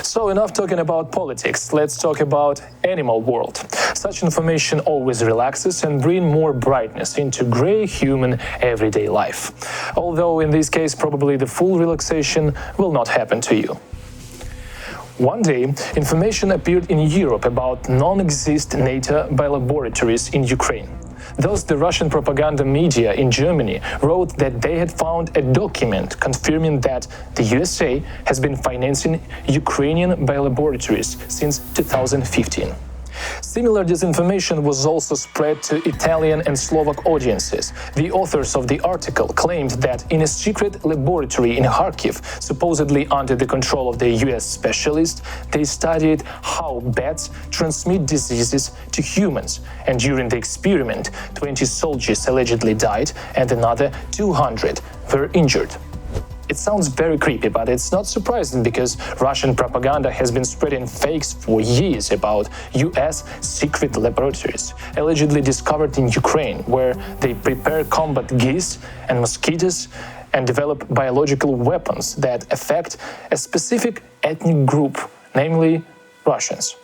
So enough talking about politics, let's talk about animal world. Such information always relaxes and brings more brightness into grey human everyday life. Although in this case probably the full relaxation will not happen to you. One day, information appeared in Europe about non-existent NATO biolaboratories in Ukraine. Thus, the Russian propaganda media in Germany wrote that they had found a document confirming that the USA has been financing Ukrainian biolaboratories since 2015. Similar disinformation was also spread to Italian and Slovak audiences. The authors of the article claimed that in a secret laboratory in Kharkiv, supposedly under the control of the US specialists, they studied how bats transmit diseases to humans. And during the experiment, 20 soldiers allegedly died and another 200 were injured. It sounds very creepy, but it's not surprising because Russian propaganda has been spreading fakes for years about US secret laboratories, allegedly discovered in Ukraine, where they prepare combat geese and mosquitoes and develop biological weapons that affect a specific ethnic group, namely Russians.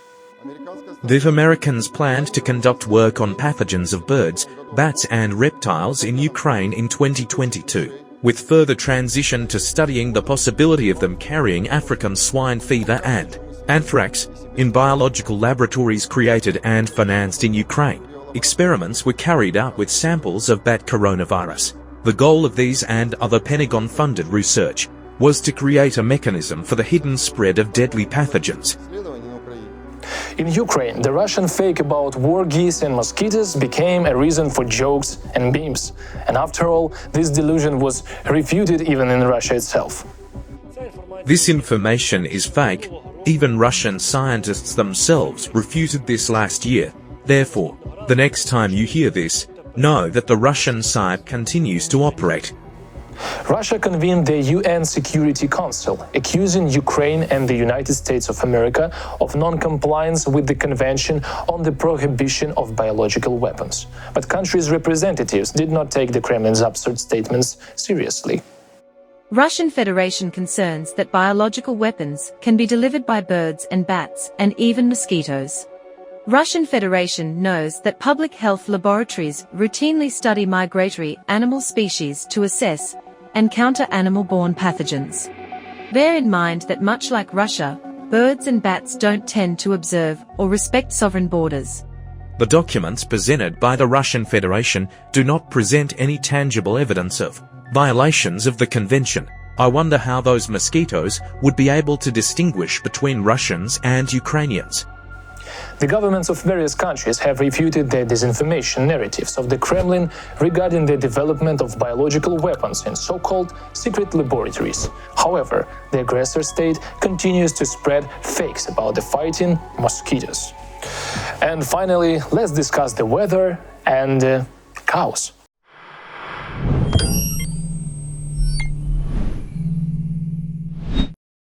The Americans planned to conduct work on pathogens of birds, bats and reptiles in Ukraine in 2022. With further transition to studying the possibility of them carrying African swine fever and anthrax in biological laboratories created and financed in Ukraine. Experiments were carried out with samples of bat coronavirus. The goal of these and other Pentagon-funded research was to create a mechanism for the hidden spread of deadly pathogens. In Ukraine, the Russian fake about war geese and mosquitoes became a reason for jokes and memes. And after all, this delusion was refuted even in Russia itself. This information is fake. Even Russian scientists themselves refuted this last year. Therefore, the next time you hear this, know that the Russian side continues to operate. Russia convened the UN Security Council, accusing Ukraine and the United States of America of non-compliance with the Convention on the Prohibition of Biological Weapons. But countries' representatives did not take the Kremlin's absurd statements seriously. Russian Federation concerns that biological weapons can be delivered by birds and bats and even mosquitoes. Russian Federation knows that public health laboratories routinely study migratory animal species to assess and counter animal-borne pathogens. Bear in mind that much like Russia, birds and bats don't tend to observe or respect sovereign borders. The documents presented by the Russian Federation do not present any tangible evidence of violations of the convention. I wonder how those mosquitoes would be able to distinguish between Russians and Ukrainians. The governments of various countries have refuted the disinformation narratives of the Kremlin regarding the development of biological weapons in so-called secret laboratories. However, the aggressor state continues to spread fakes about the fighting mosquitoes. And finally, let's discuss the weather and cows.